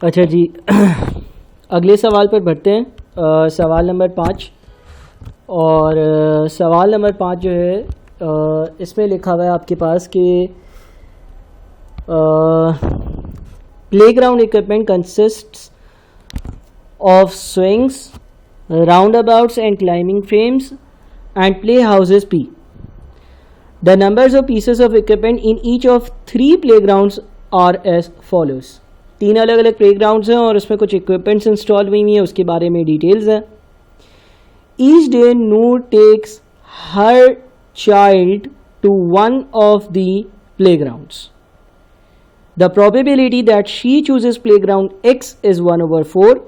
अच्छा जी, अगले सवाल पर बढ़ते हैं। सवाल नंबर 5। और सवाल नंबर 5 जो है इसमें लिखा हुआ है आपके पास कि playground equipment consists of swings, roundabouts and climbing frames and play houses P. The numbers of pieces of equipment in each of 3 playgrounds are as follows. 3 अलग अलग प्लेग्राउंड्स हैं और उसमें कुछ इक्विपमेंट्स इंस्टॉल हुई हैं, उसके बारे में डिटेल्स हैं। Each day Noor takes her child to one of the playgrounds. The probability that she chooses playground X is 1/4.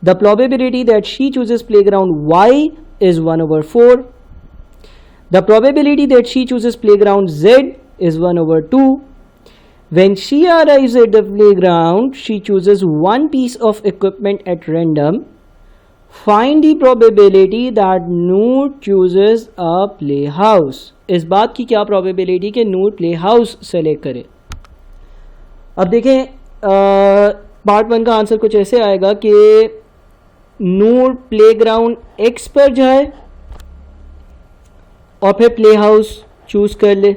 The probability that she chooses playground Y is 1/4. The probability that she chooses playground Z is 1/2. When she arrives at the playground, she chooses one piece of equipment at random. Find the probability that Noor chooses a playhouse. इस बात की क्या probability कि नूर playhouse select करे। अब देखें, part 1 का answer कुछ ऐसे आएगा कि नूर प्लेग्राउंड X पर जाए और फिर प्ले हाउस चूज कर ले।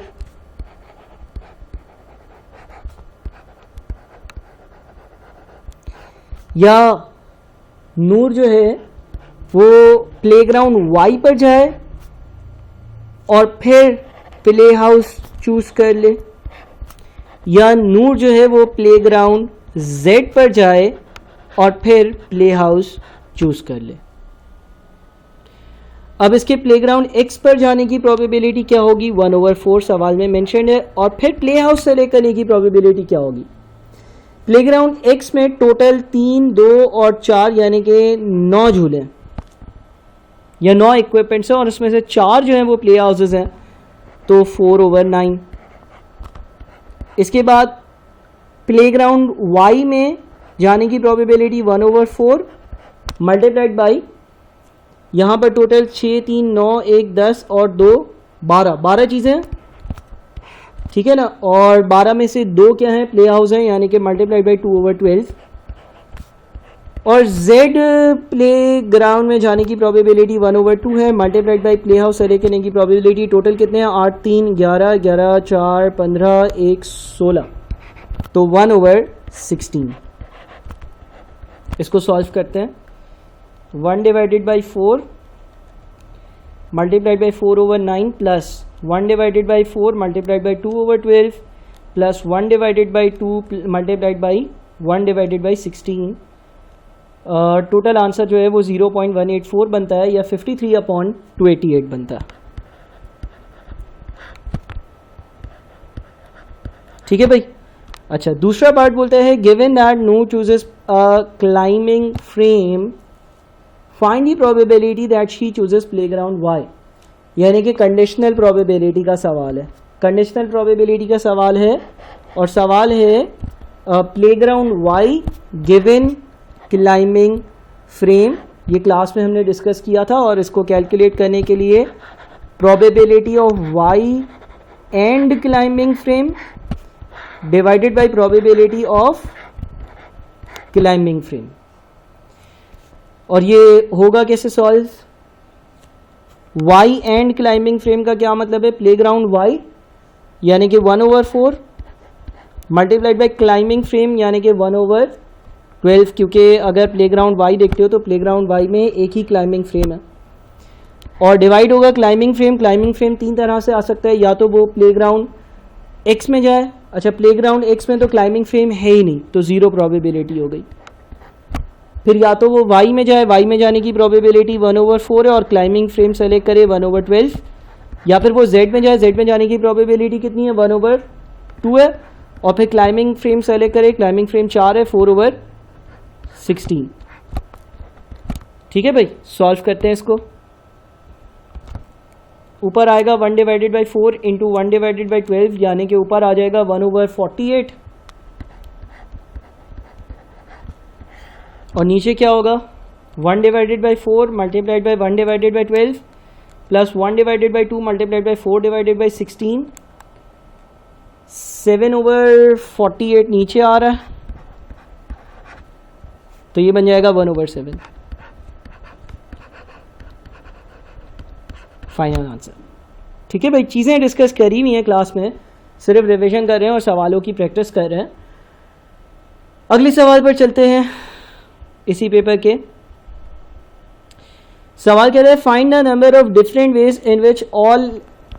या नूर जो है वो प्लेग्राउंड Y पर जाए और फिर प्ले हाउस चूज कर ले। या नूर जो है वो प्लेग्राउंड Z पर जाए और फिर प्ले हाउस चूज कर ले। अब इसके प्लेग्राउंड X पर जाने की प्रोबेबिलिटी क्या होगी? 1/4 सवाल में मेंशन है। और फिर प्ले हाउस सेलेक्ट करने की प्रोबेबिलिटी क्या होगी? प्लेग्राउंड X में टोटल 3, 2 और 4 यानी कि 9 झूले या 9 इक्विपमेंट्स हैं और उसमें से 4 जो हैं वो प्ले हाउसेस हैं, तो 4/9। इसके बाद प्लेग्राउंड Y में जाने की प्रोबेबिलिटी 1/4 मल्टीप्लाइड बाई, यहाँ पर टोटल 6, 3, 9, 1, 10 और 2 12 चीज़ें, ठीक है ना। और 12 में से 2 क्या हैं? प्ले हाउस हैं, यानी कि मल्टीप्लाइड बाई 2/12। और Z प्ले ग्राउंड में जाने की प्रोबेबिलिटी 1/2 है, multiplied by play house select करने की प्रोबेबिलिटी टोटल कितने हैं? 8, 3, 11, 11, 4, 15, 1, 16, तो 1/16। इसको सॉल्व करते हैं। 1 divided by 4 multiplied by 4/9 plus 1 divided by 4 multiplied by 2/12 plus 1 divided by 2 multiplied by 1 divided by 16। Total answer जो है वो 0.184 बनता है या 53/288 बनता है। ठीक है भाई। अच्छा, दूसरा पार्ट बोलता है given that Noor chooses a climbing frame, find the probability that she chooses playground Y। यानी कि कंडीशनल प्रोबेबिलिटी का सवाल है। कंडीशनल प्रोबेबिलिटी का सवाल है और सवाल है playground Y given climbing frame. ये क्लास में हमने डिस्कस किया था और इसको कैलकुलेट करने के लिए probability of Y and climbing frame divided by probability of climbing frame. और ये होगा कैसे solve? Y and climbing frame का क्या मतलब है? प्लेग्राउंड Y यानी कि 1/4 मल्टीप्लाइड बाय क्लाइंबिंग फ्रेम यानी कि 1/12, क्योंकि अगर प्लेग्राउंड Y देखते हो तो प्लेग्राउंड Y में एक ही क्लाइंबिंग फ्रेम है। और डिवाइड होगा क्लाइंबिंग फ्रेम। क्लाइंबिंग फ्रेम 3 तरह से आ सकता है, या तो वो प्लेग्राउंड X में जाए। अच्छा, प्लेग्राउंड X में तो क्लाइंबिंग फ्रेम है ही नहीं, तो 0 प्रोबेबिलिटी हो गई। फिर या तो वो Y में जाए, Y में जाने की प्रोबेबिलिटी 1/4 है और क्लाइंबिंग फ्रेम सेलेक्ट करे 1/12। या फिर वो Z में जाए, Z में जाने की प्रोबेबिलिटी कितनी है? 1/2 है। और फिर क्लाइंबिंग फ्रेम सेलेक्ट करे, क्लाइंबिंग फ्रेम 4 है, 4/16। ठीक है भाई, सॉल्व करते हैं इसको। ऊपर आएगा 1 divided by 4 into 1 divided by 12 यानी कि ऊपर आ जाएगा 1/48। और नीचे क्या होगा? 1 divided by 4 multiplied by 1 divided by 12 plus 1 divided by 2 multiplied by 4 divided by 16। 7/48 नीचे आ रहा है तो ये बन जाएगा 1/7 फाइनल आंसर। ठीक है भाई, चीज़ें डिस्कस करी हुई हैं क्लास में, सिर्फ रिवीजन कर रहे हैं और सवालों की प्रैक्टिस कर रहे हैं। अगले सवाल पर चलते हैं इसी पेपर के। सवाल कहता है find the number of different ways in which all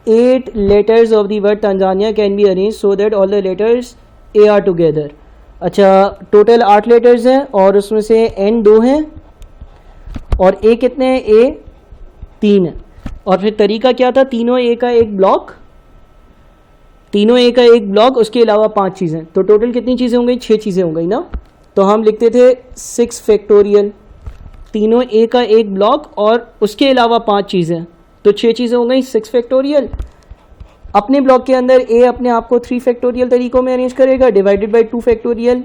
8 letters of the word Tanzania can be arrange so that all the letters A R together. अच्छा, टोटल 8 लेटर्स हैं और उसमें से एन 2 हैं और ए कितने हैं, ए 3 है। और फिर तरीका क्या था, तीनों ए का एक ब्लॉक, तीनों ए का एक ब्लॉक, उसके अलावा 5 चीज़ें, तो टोटल कितनी चीज़ें हो गई, 6 चीज़ें हो गई ना। तो हम लिखते थे 6 फैक्टोरियल, तीनों ए का एक ब्लॉक और उसके अलावा 5 चीज़ें, तो 6 चीज़ें हो गई 6 फैक्टोरियल। अपने ब्लॉक के अंदर ए अपने आप को 3 फैक्टोरियल तरीकों में अरेंज करेगा, डिवाइडेड बाई 2 फैक्टोरियल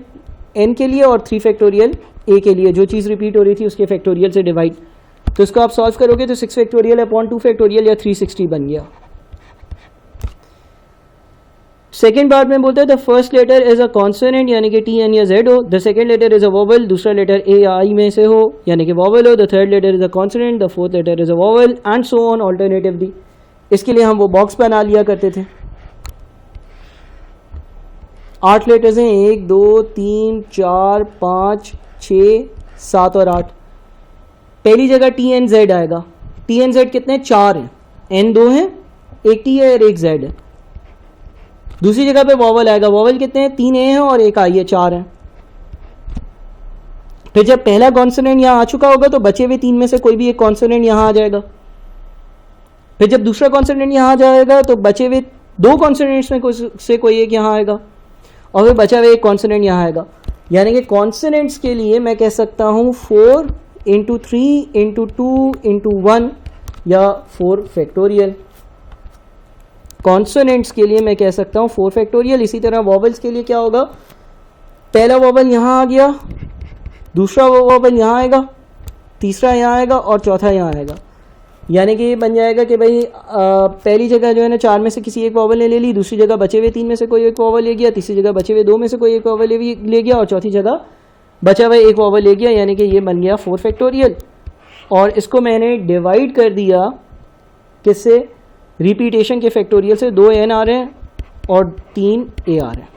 एन के लिए और 3 फैक्टोरियल ए के लिए, जो चीज़ रिपीट हो रही थी उसके फैक्टोरियल से डिवाइड। तो इसको आप सॉल्व करोगे तो 6 फैक्टोरियल अपॉन 2 फैक्टोरियल या 360 बन गया। सेकेंड पार्ट में बोलता है the first letter is a consonant यानी कि टी एन या जेड हो, the second letter is a vowel, दूसरा लेटर ए या आई में से हो यानी कि वोवल हो, the third letter is a consonant, the fourth letter is a vowel and so on alternatively. इसके लिए हम वो बॉक्स बना लिया करते थे। 8 लेटर्स हैं, 1 2 3 4 5 6 7 और 8। पहली जगह टी एन जेड आएगा। टी एन जेड कितने, 4 हैं, एन 2 हैं, एक टी है और एक जेड है। दूसरी जगह पे वॉवल आएगा, वॉवल कितने हैं, 3 ए हैं और एक आई है, 4 हैं। फिर जब पहला कॉन्सोनेंट यहाँ आ चुका होगा तो बचे हुए 3 में से कोई भी एक कॉन्सोनेंट यहाँ आ जाएगा। फिर जब दूसरा कॉन्सोनेंट यहाँ आ जाएगा तो बचे हुए 2 कॉन्सोनेंट्स में से कोई एक यहाँ आएगा और फिर बचा हुआ एक कॉन्सोनेंट यहाँ आएगा। यानी कि कॉन्सोनेंट्स के लिए मैं कह सकता हूँ 4 × 3 × 2 × 1 या 4 फैक्टोरियल। कॉन्सोनेंट्स के लिए मैं कह सकता हूँ 4 फैक्टोरियल। इसी तरह वॉवल्स के लिए क्या होगा, पहला वॉवल यहाँ आ गया, दूसरा वॉवल यहाँ आएगा, तीसरा यहाँ आएगा और चौथा यहाँ आएगा। यानी कि ये बन जाएगा कि भाई पहली जगह जो है ना 4 में से किसी एक वॉवल ने ले ली, दूसरी जगह बचे हुए 3 में से कोई एक वॉवल ले गया, तीसरी जगह बचे हुए 2 में से कोई एक वॉवल ले गया और चौथी जगह बचा हुआ एक वॉवल ले गया। यानी कि ये बन गया 4 फैक्टोरियल। और इसको मैंने डिवाइड कर दिया किससे, रिपीटेशन के फैक्टोरियल से। 2 एन आ रहे हैं और 3 ए आ रहे हैं।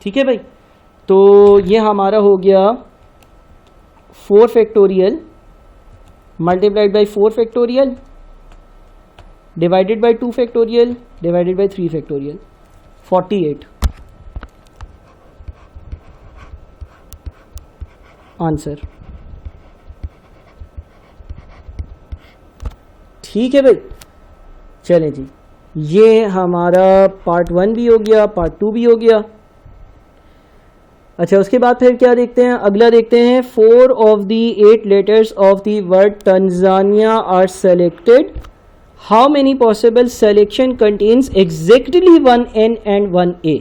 ठीक है भाई, तो ये हमारा हो गया 4 factorial multiplied by 4 factorial divided by 2 factorial divided by 3 factorial, 48 answer. ठीक है भाई, चलें जी, ये हमारा पार्ट 1 भी हो गया, पार्ट 2 भी हो गया। अच्छा, उसके बाद फिर क्या देखते हैं, अगला देखते हैं 4 of the 8 letters of the word Tanzania are selected, how many possible selection contents exactly 1 N and 1 A.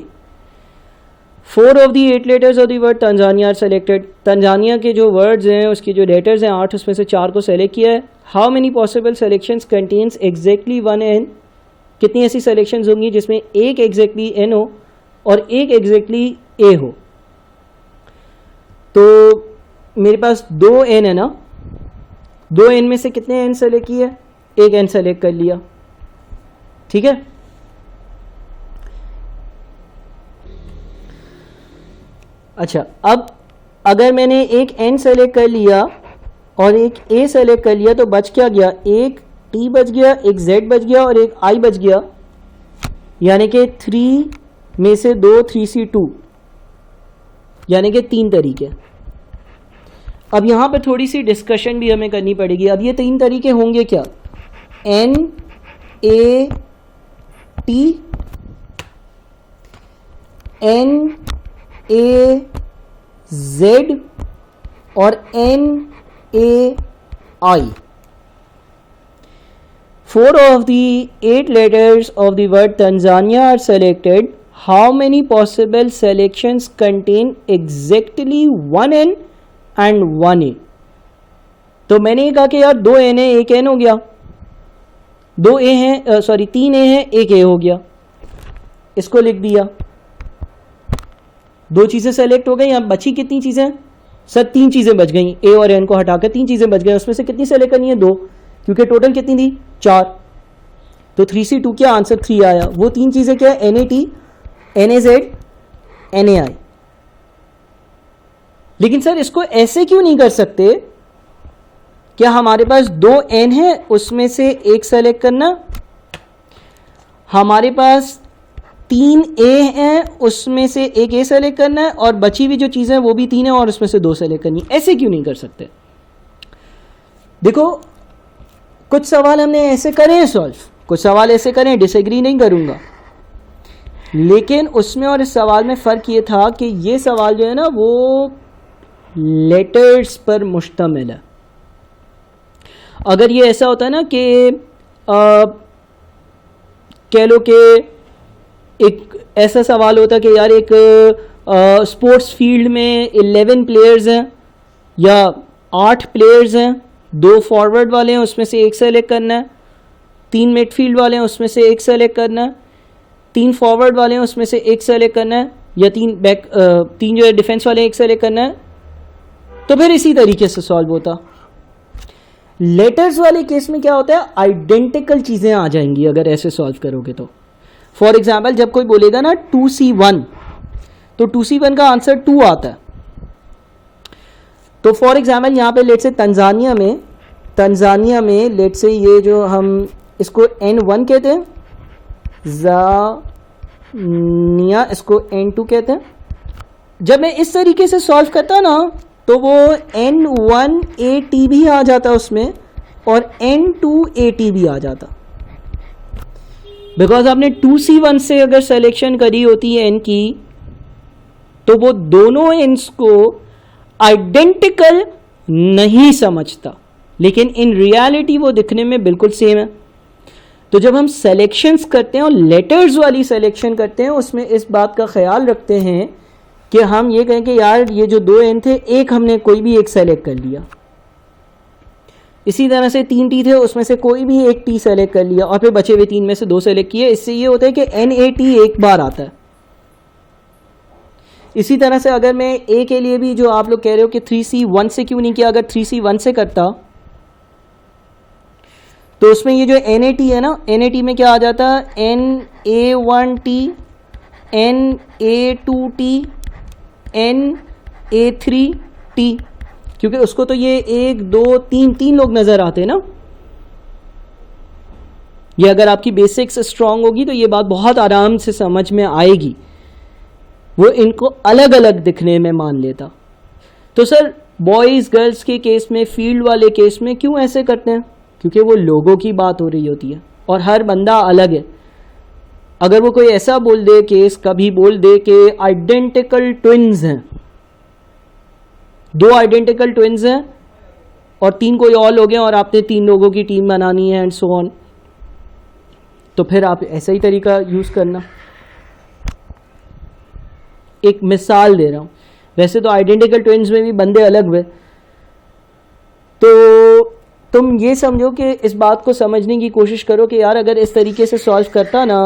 4 of the 8 letters of the word Tanzania are selected, Tanzania के जो वर्ड्स हैं उसके जो लेटर्स हैं 8, उसमें से 4 को सेलेक्ट किया है। How many possible selections contents exactly 1 N, कितनी ऐसी सेलेक्शंस होंगी जिसमें एक एग्जैक्टली एन हो और एक एग्जैक्टली ए हो। तो मेरे पास 2 एन है ना, 2 एन में से कितने एन सेलेक्ट किए, एक एन सेलेक्ट कर लिया। ठीक है, अच्छा, अब अगर मैंने एक एन सेलेक्ट कर लिया और एक ए सेलेक्ट कर लिया तो बच क्या गया, एक टी बच गया, एक जेड बच गया और एक आई बच गया। यानी कि 3 में से 2 3C2, यानी कि 3 तरीके। अब यहाँ पर थोड़ी सी डिस्कशन भी हमें करनी पड़ेगी। अब ये 3 तरीके होंगे क्या, N A T, N A Z और N A I. 4 of the 8 letters of the word Tanzania are selected. How many possible selections contain exactly 1 N and 1 A? तो मैंने कहा कि यार 2 N है, एक N हो गया, 2 A हैं, सॉरी 3 A है, एक A हो गया। इसको लिख दिया, 2 चीज़ें सेलेक्ट हो गई। यहाँ बची कितनी चीज़ें, सर 3 चीज़ें बच गई, ए और एन को हटाकर 3 चीज़ें बच गई, उसमें से कितनी सेलेक्ट करनी है? 2, क्योंकि टोटल कितनी थी? 4। तो 3C2 क्या आंसर 3 आया। वो 3 चीज़ें क्या है? NAT, NAZ, NAI। लेकिन सर इसको ऐसे क्यों नहीं कर सकते? क्या हमारे पास 2 N है, उसमें से एक सेलेक्ट करना, हमारे पास 3 A हैं, उसमें से एक A सेलेक्ट करना है, और बची हुई जो चीज़ें वो भी 3 है और उसमें से 2 सेलेक्ट करनी है। ऐसे क्यों नहीं कर सकते? देखो कुछ सवाल हमने ऐसे करे हैं सॉल्व, कुछ सवाल ऐसे करें, डिसएग्री नहीं करूंगा, लेकिन उसमें और इस सवाल में फ़र्क ये था कि ये सवाल जो है ना वो लेटर्स पर मुश्तमिल है। अगर ये ऐसा होता है ना कि कह लो कि एक ऐसा सवाल होता कि यार एक स्पोर्ट्स फील्ड में 11 प्लेयर्स हैं या 8 प्लेयर्स हैं, 2 फॉरवर्ड वाले हैं, उसमें से एक सेलेक्ट करना है, 3 मिडफील्ड वाले हैं, उसमें से एक सेलेक्ट करना है, 3 फॉरवर्ड वाले हैं, उसमें से एक सेलेक्ट करना है, या 3 जो है डिफेंस वाले हैं, एक सेलेक्ट करना है, तो फिर इसी तरीके से सॉल्व होता। लेटर्स वाले केस में क्या होता है? आइडेंटिकल चीज़ें आ जाएंगी अगर ऐसे सॉल्व करोगे तो। फॉर एग्जाम्पल जब कोई बोलेगा ना 2C1, तो 2C1 का आंसर 2 आता है। तो फॉर एग्जाम्पल यहाँ पे लेट से तंजानिया में लेट से ये जो हम इसको N1 कहते हैं, जानिया इसको N2 कहते हैं। जब मैं इस तरीके से सॉल्व करता ना तो वो N1AT भी आ जाता उसमें और N2AT भी आ जाता, बिकॉज आपने 2C1 से अगर सिलेक्शन करी होती है N की तो वो दोनों N's को आइडेंटिकल नहीं समझता, लेकिन इन रियलिटी वो दिखने में बिल्कुल सेम है। तो जब हम सेलेक्शंस करते हैं और लेटर्स वाली सिलेक्शन करते हैं उसमें इस बात का ख्याल रखते हैं कि हम ये कहें कि यार ये जो 2 N थे, एक हमने कोई भी एक सेलेक्ट कर लिया, इसी तरह से 3 T थे, उसमें से कोई भी एक T सेलेक्ट कर लिया और फिर बचे हुए 3 में से 2 सेलेक्ट किए। इससे ये होता है कि NAT एक बार आता है। इसी तरह से अगर मैं A के लिए भी जो आप लोग कह रहे हो कि 3C1 से क्यों नहीं किया, अगर 3C1 से करता तो उसमें ये जो NAT है ना, NAT में क्या आ जाता? NA1T, NA2T, NA3T, क्योंकि उसको तो ये 1 2 3 लोग नजर आते हैं ना। ये अगर आपकी बेसिक्स स्ट्रांग होगी तो ये बात बहुत आराम से समझ में आएगी, वो इनको अलग अलग दिखने में मान लेता। तो सर बॉयज़ गर्ल्स के केस में, फील्ड वाले केस में क्यों ऐसे करते हैं? क्योंकि वो लोगों की बात हो रही होती है और हर बंदा अलग है। अगर वो कोई ऐसा बोल दे, केस कभी बोल दे कि आइडेंटिकल ट्विन्स हैं, 2 आइडेंटिकल ट्विन्स हैं और 3 कोई और लोग हैं और आपने 3 लोगों की टीम बनानी है एंड सो ऑन, तो फिर आप ऐसा ही तरीका यूज़ करना। एक मिसाल दे रहा हूँ, वैसे तो आइडेंटिकल ट्विन्स में भी बंदे अलग हुए, तो तुम ये समझो कि इस बात को समझने की कोशिश करो कि यार अगर इस तरीके से सॉल्व करता ना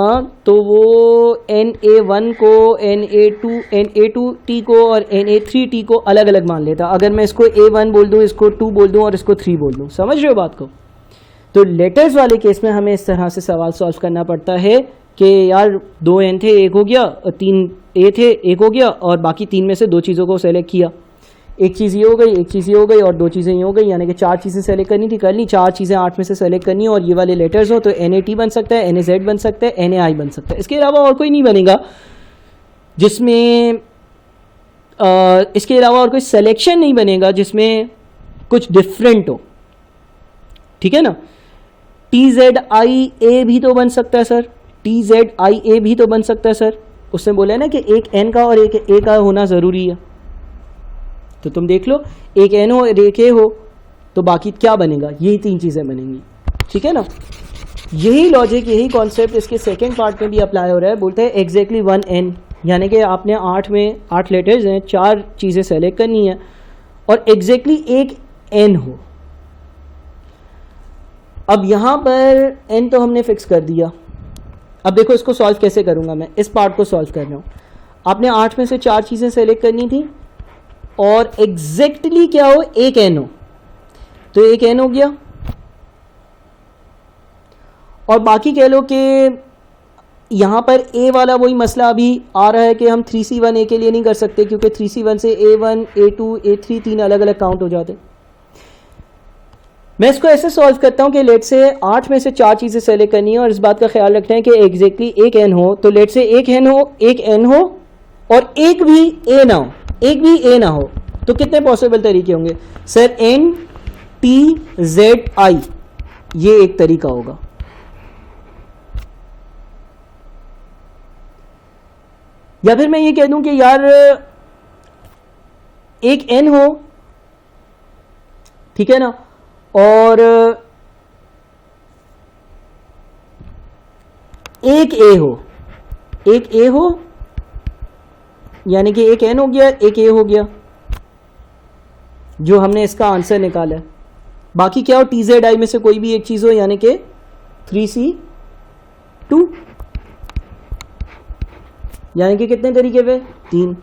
तो वो NA1 को, NA2T को और NA3T को अलग अलग मान लेता। अगर मैं इसको A1 बोल दूँ, इसको 2 बोल दूँ और इसको 3 बोल दूँ, समझ रहे हो बात को? तो लेटर्स वाले केस में हमें इस तरह से सवाल सॉल्व करना पड़ता है कि यार 2 N थे, 1 हो गया, 3 A थे, 1 हो गया, और बाकी 3 में से 2 चीज़ों को सेलेक्ट किया। एक चीज़ ये हो गई, एक चीज़ ये हो गई और 2 चीज़ें ये हो गई, यानी कि 4 चीज़ें सेलेक्ट करनी थी, कर ली। 4 चीज़ें 8 में से सेलेक्ट करनी है और ये वाले लेटर्स हो तो NAT बन सकता है, NAZ बन सकता है, NAI बन सकता है। इसके अलावा और कोई नहीं बनेगा जिसमें इसके अलावा और कोई सिलेक्शन नहीं बनेगा जिसमें कुछ डिफरेंट हो, ठीक है ना। TZIA भी तो बन सकता है सर, TZIA भी तो बन सकता है सर। उसने बोला है ना कि एक N का और एक A का होना ज़रूरी है, तो तुम देख लो, एक N हो और एक A हो तो बाकी क्या बनेगा? यही 3 चीज़ें बनेंगी, ठीक है ना। यही लॉजिक, यही कॉन्सेप्ट इसके सेकंड पार्ट में भी अप्लाई हो रहा है। बोलते हैं एग्जैक्टली 1 N, यानी कि आपने 8 में 8 लेटर्स हैं, 4 चीज़ें सेलेक्ट करनी है और एग्जैक्टली एक N हो। अब यहाँ पर N तो हमने फिक्स कर दिया। अब देखो इसको सॉल्व कैसे करूँगा मैं, इस पार्ट को सॉल्व कर रहा हूँ। आपने 8 में से 4 चीज़ें सेलेक्ट करनी थी, और एग्जैक्टली क्या हो, एक एन हो, तो एक एन हो गया। और बाकी कह लो कि यहाँ पर ए वाला वही मसला अभी आ रहा है कि हम 3C1 ए के लिए नहीं कर सकते क्योंकि 3C1 से A1 A2 A3 तीन अलग अलग काउंट हो जाते। मैं इसको ऐसे सॉल्व करता हूँ कि लेट से 8 में से 4 चीज़ें सेलेक्ट करनी है और इस बात का ख्याल रखना है कि एग्जैक्टली एक एन हो। तो लेट से एक एन हो, एक एन हो और एक भी ए ना हो, एक भी ए ना हो, तो कितने पॉसिबल तरीके होंगे sir? N T Z I, ये एक तरीका होगा। या फिर मैं ये कह दूं कि यार एक एन हो, ठीक है ना, और एक ए हो, एक ए हो, यानी कि एक एन हो गया, एक ए हो गया, जो हमने इसका आंसर निकाला है। बाकी क्या हो, टी जेड आई में से कोई भी एक चीज हो, यानी कि 3C2, यानी कि कितने तरीके पे? 3।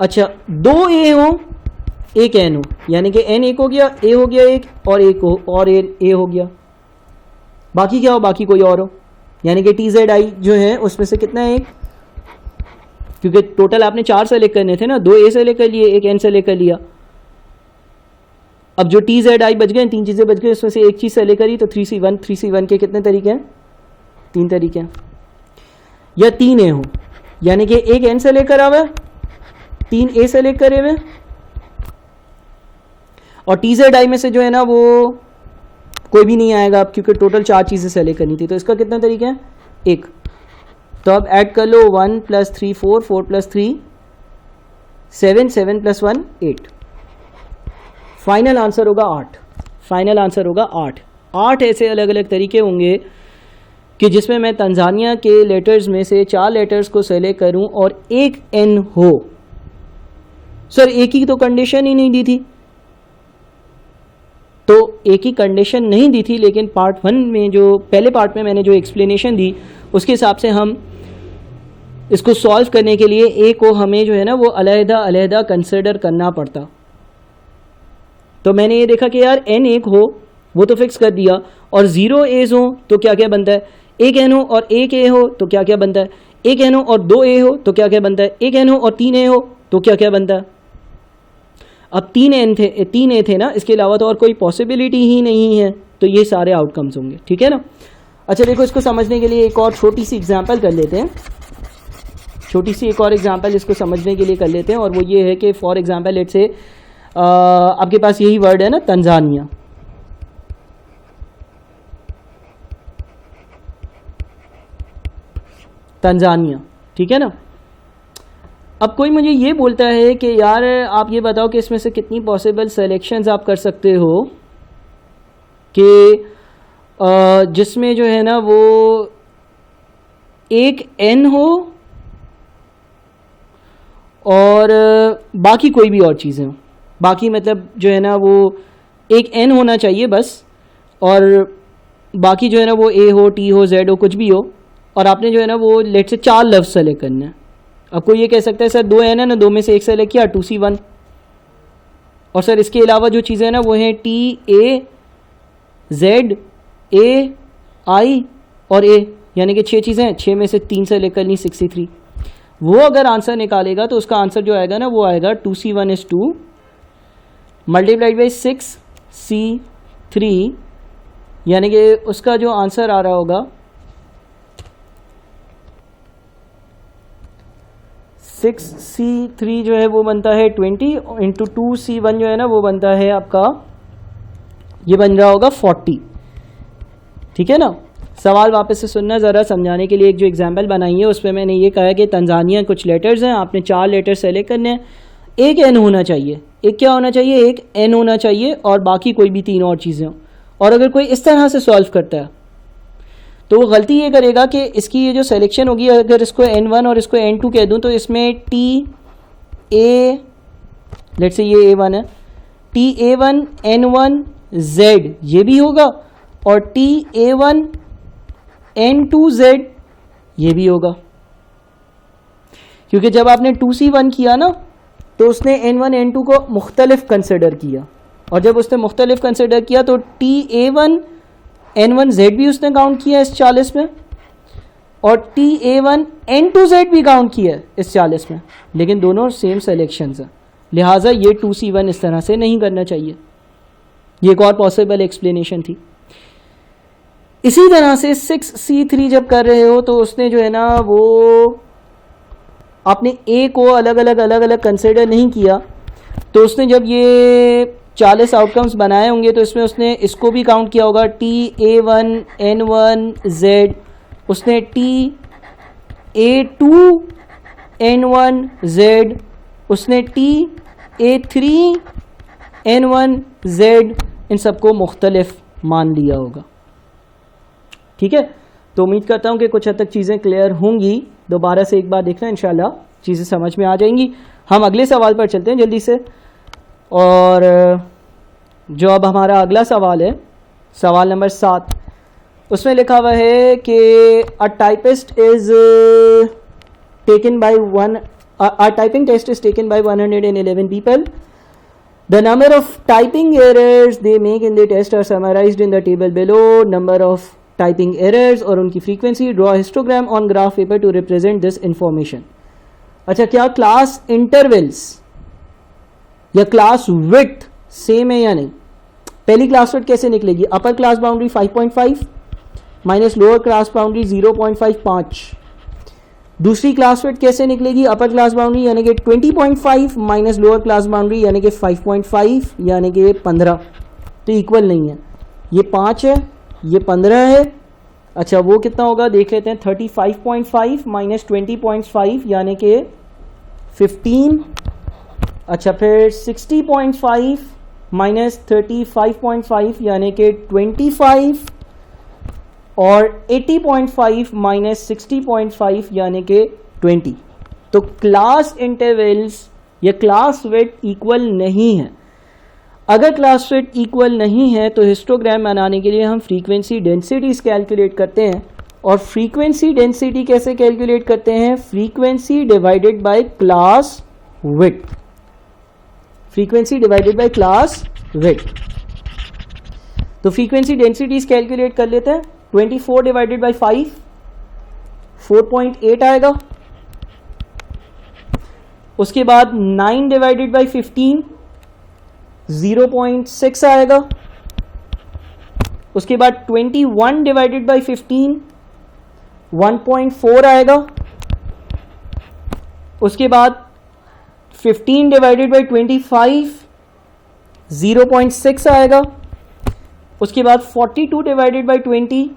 अच्छा, 2 ए हो, एक एन हो, यानी कि एन एक हो गया, ए हो गया एक, और एक हो, और ए हो गया। बाकी क्या हो, बाकी कोई और हो, यानी कि टी जेड आई जो है उसमें से कितना है? एक, क्योंकि टोटल आपने 4 सेलेक्ट करने थे ना, 2 ए सेलेक्ट कर लिए, एक एन सेलेक्ट कर लिया। अब जो टी जेड आई बच गए, 3 चीज़ें बच गई, उसमें से एक चीज़ सेलेक्ट करी, तो 3C1 के कितने तरीके हैं? 3 तरीके हैं। या 3 ए हो, यानी कि एक एन से लेकर आवे, 3 ए से लेकर आवे, और टी जेड आई में से जो है ना वो कोई भी नहीं आएगा अब, क्योंकि टोटल 4 चीज़ें सेलेक्ट करनी थी। तो इसका कितना तरीके हैं? 1। तो अब ऐड कर लो, 1 + 3 4, 4 + 3 7, 7 + 1 8। फाइनल आंसर होगा 8। फाइनल आंसर होगा 8। 8 ऐसे अलग अलग तरीके होंगे कि जिसमें मैं तंजानिया के लेटर्स में से 4 लेटर्स को सेलेक्ट करूं और एक एन हो। सर एक ही तो कंडीशन ही नहीं दी थी, तो एक ही कंडीशन नहीं दी थी, लेकिन पार्ट 1 में जो पहले पार्ट में मैंने जो एक्सप्लेनेशन दी उसके हिसाब से हम इसको सॉल्व करने के लिए ए को हमें जो है ना वो अलहदा अलहदा कंसिडर करना पड़ता। तो मैंने ये देखा कि यार एन एक हो वो तो फिक्स कर दिया, और 0 एज हो तो क्या क्या बनता है? एक एन हो और एक ए हो तो क्या क्या बनता है? एक एन हो और 2 ए हो तो क्या क्या बनता है? एक एन हो और 3 ए हो तो क्या क्या बनता है? अब 3 ए थे ना, इसके अलावा तो और कोई पॉसिबिलिटी ही नहीं है, तो ये सारे आउटकम्स होंगे। ठीक है ना। अच्छा देखो, इसको समझने के लिए एक और छोटी सी एग्जांपल कर लेते हैं, छोटी सी एक और एग्जांपल इसको समझने के लिए कर लेते हैं, और वो ये है कि फॉर एग्जांपल लेट्स से आपके पास यही वर्ड है ना, तंजानिया। तंजानिया, ठीक है ना। अब कोई मुझे ये बोलता है कि यार आप ये बताओ कि इसमें से कितनी पॉसिबल सेलेक्शंस आप कर सकते हो कि जिसमें जो है ना वो एक एन हो और बाकी कोई भी और चीज़ें हो। बाकी मतलब जो है ना वो एक एन होना चाहिए बस, और बाकी जो है ना वो ए हो, टी हो, जेड हो, कुछ भी हो, और आपने जो है ना वो लेट से 4 लफ्ज़ सेलेक्ट करना है। अब कोई ये कह सकता है सर 2 एन है ना, 2 में से एक सेलेक्ट किया, 2C1, और सर इसके अलावा जो चीज़ें हैं ना वो हैं टी ए जेड ए आई और ए, यानी कि 6 चीज़ें हैं, 6 में से 3 सेलेक्ट करनी, 63। वो अगर आंसर निकालेगा तो उसका आंसर जो आएगा ना वो आएगा 2C1 = 2 मल्टीप्लाइड बाई 6C3, यानी कि उसका जो आंसर आ रहा होगा 6C3 जो है वो बनता है 20 इंटू 2C1 जो है ना वो बनता है आपका, ये बन रहा होगा 40। ठीक है ना। सवाल वापस से सुनना ज़रा, समझाने के लिए एक जो एग्जाम्पल बनाई है उसमें मैंने ये कहा है कि तंजानिया कुछ लेटर्स हैं, आपने 4 लेटर सेलेक्ट करने हैं, एक एन होना चाहिए, एक क्या होना चाहिए? एक एन होना चाहिए, और बाकी कोई भी 3 और चीज़ें हों। और अगर कोई इस तरह से सॉल्व करता है तो वो गलती ये करेगा कि इसकी ये जो सिलेक्शन होगी, अगर इसको N1 और इसको N2 कह दूं तो इसमें टी ए, लेट से ये A1 है, टी A1 N1 Z ये भी होगा, और टी A1 N2 Z ये भी होगा, क्योंकि जब आपने 2C1 किया ना तो उसने N1 N2 को मुख्तलिफ कंसिडर किया, और जब उसने मुख्तलिफ कंसिडर किया तो TA1 N1Z भी उसने काउंट किया इस 40 में, और TA1 N2Z भी काउंट किया है इस 40 में, लेकिन दोनों सेम सेलेक्शंस हैं, लिहाजा ये 2C1 इस तरह से नहीं करना चाहिए। ये एक और पॉसिबल एक्सप्लेनेशन थी। इसी तरह से 6C3 जब कर रहे हो तो उसने जो है ना वो आपने A को अलग अलग कंसिडर नहीं किया, तो उसने जब ये 40 आउटकम्स बनाए होंगे तो इसमें उसने इसको भी काउंट किया होगा, TA1 N1Z, उसने TA2 N1Z, उसने TA3 N1Z, इन सबको मुख्तलिफ मान लिया होगा। ठीक है, तो उम्मीद करता हूँ कि कुछ हद तक चीज़ें क्लियर होंगी। दोबारा से एक बार देखना, इंशाल्लाह चीज़ें समझ में आ जाएंगी। हम अगले सवाल पर चलते हैं जल्दी से, और जो अब हमारा अगला सवाल है, सवाल नंबर 7, उसमें लिखा हुआ है कि a typist is taken by a typing test is taken by 111 people. The number of typing errors they make in the test are summarized in the table below. Number of typing errors और उनकी frequency. Draw a histogram on graph paper to represent this information. अच्छा, क्या class intervals या class width same है या नहीं? पहली class width कैसे निकलेगी? Upper class boundary 5.5 minus lower class boundary 0.55। दूसरी क्लास विड्थ कैसे निकलेगी? अपर क्लास बाउंड्री यानी कि 20.5 माइनस लोअर क्लास बाउंड्री यानी कि 5.5 यानी कि 15, तो इक्वल नहीं है। ये 5 है, ये 15 है। अच्छा, वो कितना होगा देख लेते हैं। 35.5 माइनस 20.5 यानी कि 15। अच्छा, फिर 60.5 माइनस 35.5 यानी कि 25, और 80.5 माइनस 60.5 यानी कि 20। तो क्लास इंटरवल्स या क्लास विड्थ इक्वल नहीं है। अगर क्लास विड्थ इक्वल नहीं है तो हिस्टोग्राम बनाने के लिए हम फ्रीक्वेंसी डेंसिटीज कैलकुलेट करते हैं। और फ्रीक्वेंसी डेंसिटी कैसे कैलकुलेट करते हैं? Frequency divided by class width. Frequency divided by class width. तो फ्रीक्वेंसी डेंसिटीज कैलकुलेट कर लेते हैं। 24 डिवाइडेड बाई 5 4.8 आएगा। उसके बाद 9 डिवाइडेड बाई 15 0.6 आएगा। उसके बाद 21 डिवाइडेड बाई 15 1.4 आएगा। उसके बाद 15 डिवाइडेड बाई 25 0.6 आएगा। उसके बाद 42 डिवाइडेड बाई 20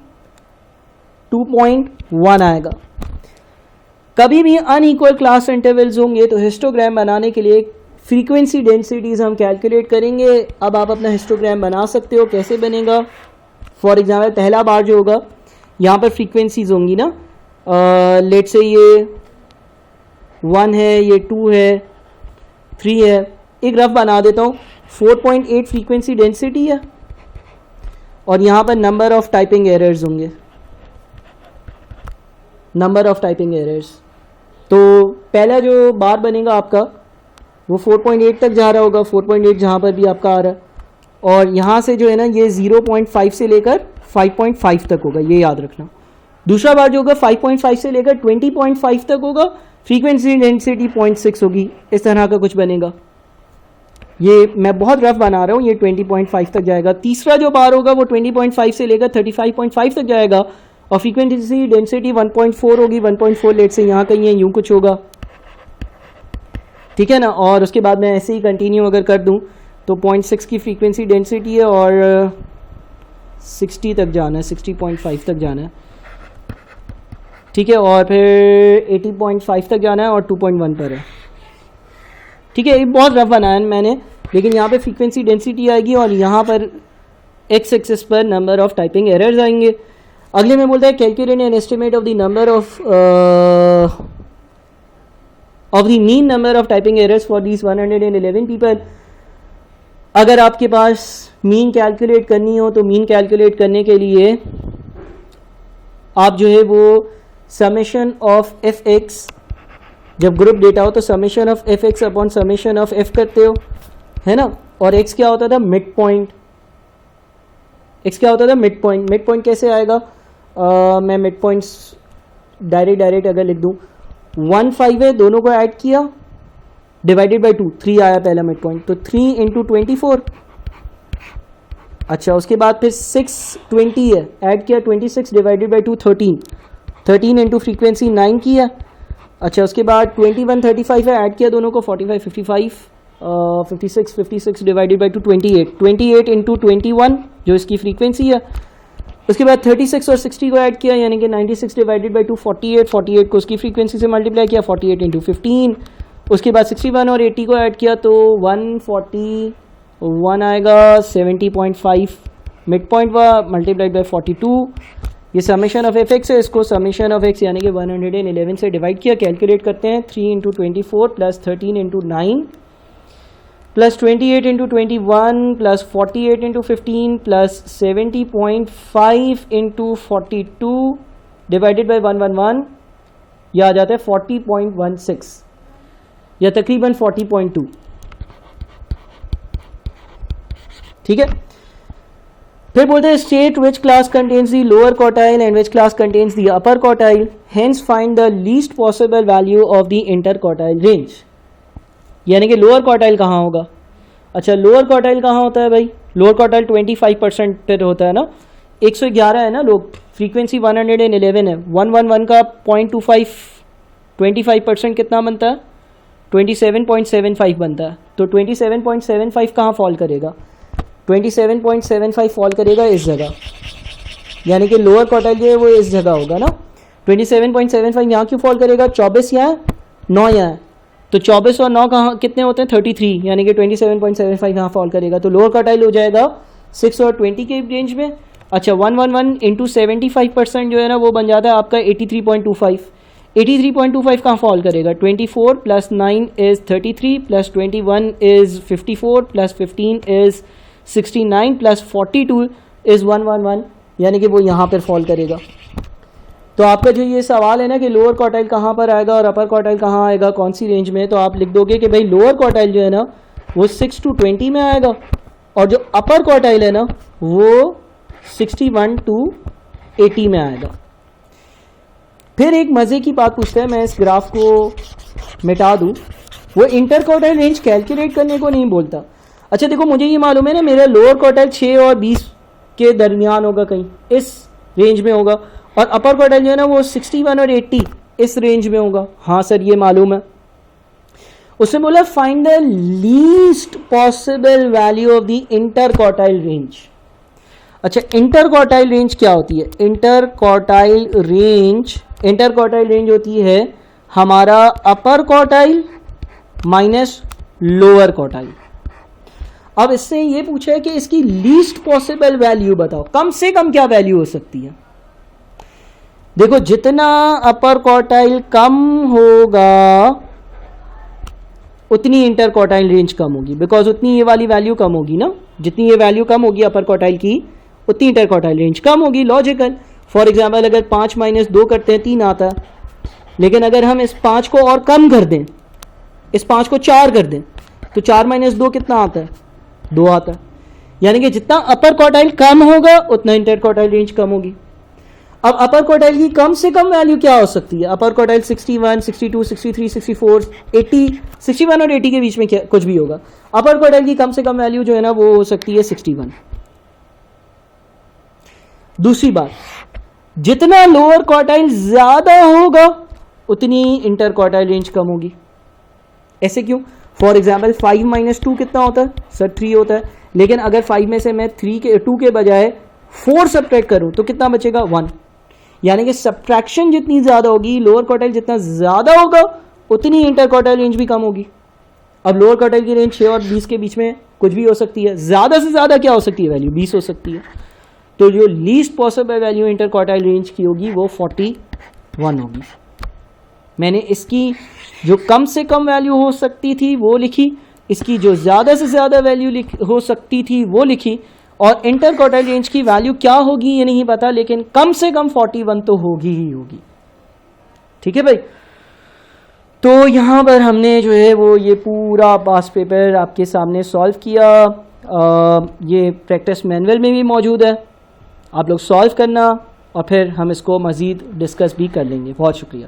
2.1 आएगा। कभी भी अनइक्वल क्लास इंटरवल्स होंगे तो हिस्टोग्राम बनाने के लिए फ्रीक्वेंसी डेंसिटीज हम कैलकुलेट करेंगे। अब आप अपना हिस्टोग्राम बना सकते हो। कैसे बनेगा? फॉर एग्जाम्पल पहला बार जो होगा यहाँ पर फ्रीक्वेंसीज होंगी ना, लेट से ये 1 है, ये 2 है, 3 है। एक रफ बना देता हूँ। 4.8 फ्रीक्वेंसी डेंसिटी है, और यहाँ पर नंबर ऑफ टाइपिंग एरर्स होंगे। नंबर ऑफ टाइपिंग एरर्स, तो पहला जो बार बनेगा आपका वो 4.8 तक जा रहा होगा। 4.8 जहाँ पर भी आपका आ रहा है, और यहाँ से जो है ना ये 0.5 से लेकर 5.5 तक होगा, ये याद रखना। दूसरा बार जो होगा 5.5 से लेकर 20.5 तक होगा। फ्रीक्वेंसी डेंसिटी 0.6 होगी। इस तरह का कुछ बनेगा। ये मैं बहुत रफ बना रहा हूँ, ये 20.5 तक जाएगा। तीसरा जो बार होगा वो 20.5 से लेकर 35.5 तक जाएगा, और फ्रीक्वेंसी डेंसिटी 1.4 होगी। 1.4 लेट से यहाँ कहीं है, यूँ कुछ होगा, ठीक है ना। और उसके बाद मैं ऐसे ही कंटिन्यू अगर कर दूँ तो 0.6 की फ्रीक्वेंसी डेंसिटी है, और 60 तक जाना है, 60.5 तक जाना है, ठीक है। और फिर 80.5 तक जाना है, और 2.1 पर है, ठीक है। ये बहुत रफ बनाया है मैंने, लेकिन यहाँ पे फ्रीक्वेंसी डेंसिटी आएगी, और यहाँ पर एक्स एक्सिस पर नंबर ऑफ टाइपिंग एरर्स आएंगे। अगले में बोलता है calculate an estimate of the number of the mean number of typing errors for these 111 people. अगर आपके पास मीन कैलकुलेट करनी हो तो मीन कैलकुलेट करने के लिए आप जो है वो समेशन ऑफ एफ एक्स जब ग्रुप डेटा हो तो summation of F x upon summation of F करते हो, है ना। और एक्स क्या होता था, मिड पॉइंट। एक्स क्या होता था, मिड पॉइंट। मिड पॉइंट कैसे आएगा, मैं मिड पॉइंट्स डायरेक्ट अगर लिख दूं, 1 5 है, दोनों को ऐड किया डिवाइडेड बाई 2, 3 आया पहला मिड पॉइंट, तो 3 इंटू 24। अच्छा, उसके बाद फिर 6 20 है, ऐड किया 26 डिवाइडेड बाई 2 13, 13 इंटू फ्रीक्वेंसी 9 किया। अच्छा, उसके बाद 21 35 है, ऐड किया दोनों को 45 55, 56 डिवाइडेड बाई 2 28, 28 इंटू 21 जो इसकी फ्रीक्वेंसी है। उसके बाद 36 और 60 को ऐड किया, यानी कि 96 डिवाइडेड बाई 2 48, 48 को उसकी फ्रीक्वेंसी से मल्टीप्लाई किया, 48 इंटू 15। उसके बाद 61 और 80 को ऐड किया तो 141 आएगा, 70.5 मिड पॉइंट हुआ, मल्टीप्लाइड बाई 42। ये समेशन ऑफ एफ एक्स है, इसको समेशन ऑफ एक्स यानी कि 111 से डिवाइड किया। कैलकुलेट करते हैं, 3 into 24 plus 13 into 9 plus 28 into 21 plus 48 into 15 plus 70.5 into 42 divided by 111, यह आ जाता है 40.16 या तकरीबन 40.2। ठीक है, फिर बोलते हैं state which class contains the lower quartile and which class contains the upper quartile, hence find the least possible value of the inter quartile range. यानी कि लोअर क्वार्टाइल कहाँ होगा। अच्छा, लोअर क्वार्टाइल कहाँ होता है भाई, लोअर क्वार्टाइल 25% पर होता है ना, 111 है ना लोग, फ्रीक्वेंसी 111 है, 111 का 0.25 25% कितना बनता है, 27.75 बनता है। तो 27.75 कहाँ फॉल करेगा, 27.75 फॉल करेगा इस जगह, यानी कि लोअर क्वार्टाइल जो है वो इस जगह होगा ना। 27.75 यहाँ क्यों फॉल करेगा, 24 यहाँ 9 यहाँ, तो 24 और 9 कहाँ कितने होते हैं 33, यानी कि 27.75 यहाँ फॉल करेगा। तो लोअर क्वार्टाइल हो जाएगा 6 और 20 के रेंज में। अच्छा, 111 इंटू 75% जो है ना वो बन जाता है आपका 83.25। 83.25 कहाँ फॉल करेगा, 24 plus 9 is 33 plus 21 is 54 plus 15 is 69 plus 42 is 111, यानी कि वो यहाँ पर फॉल करेगा। तो आपका जो ये सवाल है ना कि लोअर क्वार्टाइल कहाँ पर आएगा और अपर क्वार्टाइल कहाँ आएगा, कौन सी रेंज में, तो आप लिख दोगे कि भाई लोअर क्वार्टाइल जो है ना वो 6 to 20 में आएगा और जो अपर क्वार्टाइल है ना वो 61 to 80 में आएगा। फिर एक मज़े की बात पूछता है, मैं इस ग्राफ को मिटा दूँ, वो इंटर क्वार्टाइल रेंज कैलकुलेट करने को नहीं बोलता। अच्छा देखो, मुझे ये मालूम है ना मेरा लोअर क्वार्टाइल 6 और 20 के दरमियान होगा, कहीं इस रेंज में होगा, और अपर क्वार्टाइल जो है ना वो 61 और 80 इस रेंज में होगा। हाँ सर ये मालूम है। उसने बोला find the least possible value of the inter quartile range. अच्छा, इंटर क्वार्टाइल रेंज क्या होती है, इंटर क्वार्टाइल रेंज होती है हमारा अपर क्वार्टाइल माइनस लोअर क्वार्टाइल। अब इससे ये पूछा है कि इसकी लीस्ट पॉसिबल वैल्यू बताओ, कम से कम क्या वैल्यू हो सकती है। देखो, जितना अपर क्वार्टाइल कम होगा उतनी इंटर क्वार्टाइल रेंज कम होगी, बिकॉज उतनी ये वाली वैल्यू कम होगी ना, जितनी ये वैल्यू कम होगी अपर क्वार्टाइल की उतनी इंटर क्वार्टाइल रेंज कम होगी। लॉजिकल। फॉर एग्जाम्पल अगर 5 माइनस 2 करते हैं 3 आता है, लेकिन अगर हम इस 5 को और कम कर दें, इस 5 को 4 कर दें, तो 4 माइनस 2 कितना आता है, 2 आता है। यानी कि जितना अपर क्वार्टाइल कम होगा उतना इंटर क्वार्टाइल रेंज कम होगी। अब अपर क्वार्टाइल की कम से कम वैल्यू क्या हो सकती है, अपर क्वार्टाइल 61, 62, 63, 64, 80, 61 और 80 के बीच में क्या कुछ भी होगा। अपर क्वार्टाइल की कम से कम वैल्यू जो है ना वो हो सकती है 61। दूसरी बात, जितना लोअर क्वार्टाइल ज्यादा होगा उतनी इंटर क्वार्टाइल रेंज कम होगी। ऐसे क्यों, फॉर एग्जाम्पल 5 माइनस 2 कितना होता है सर, 3 होता है, लेकिन अगर 5 में से मैं 2 के बजाय 4 सब्ट्रैक्ट करूं तो कितना बचेगा, 1। यानी कि सब्ट्रैक्शन जितनी ज्यादा होगी, लोअर क्वार्टाइल जितना ज्यादा होगा उतनी इंटर क्वार्टाइल रेंज भी कम होगी। अब लोअर क्वार्टाइल की रेंज 6 और 20 के बीच में कुछ भी हो सकती है, ज्यादा से ज्यादा क्या हो सकती है वैल्यू, 20 हो सकती है। तो जो least possible value inter quartile range की होगी वो 41 होगी। मैंने इसकी जो कम से कम वैल्यू हो सकती थी वो लिखी, इसकी जो ज़्यादा से ज़्यादा वैल्यू हो सकती थी वो लिखी, और इंटर क्वार्टाइल रेंज की वैल्यू क्या होगी ये नहीं पता, लेकिन कम से कम 41 तो होगी ही होगी। ठीक है भाई। तो यहाँ पर हमने जो है वो ये पूरा पास्ट पेपर आपके सामने सॉल्व किया। ये प्रैक्टिस मैनुअल में भी मौजूद है, आप लोग सॉल्व करना और फिर हम इसको मज़ीद डिस्कस भी कर लेंगे। बहुत शुक्रिया।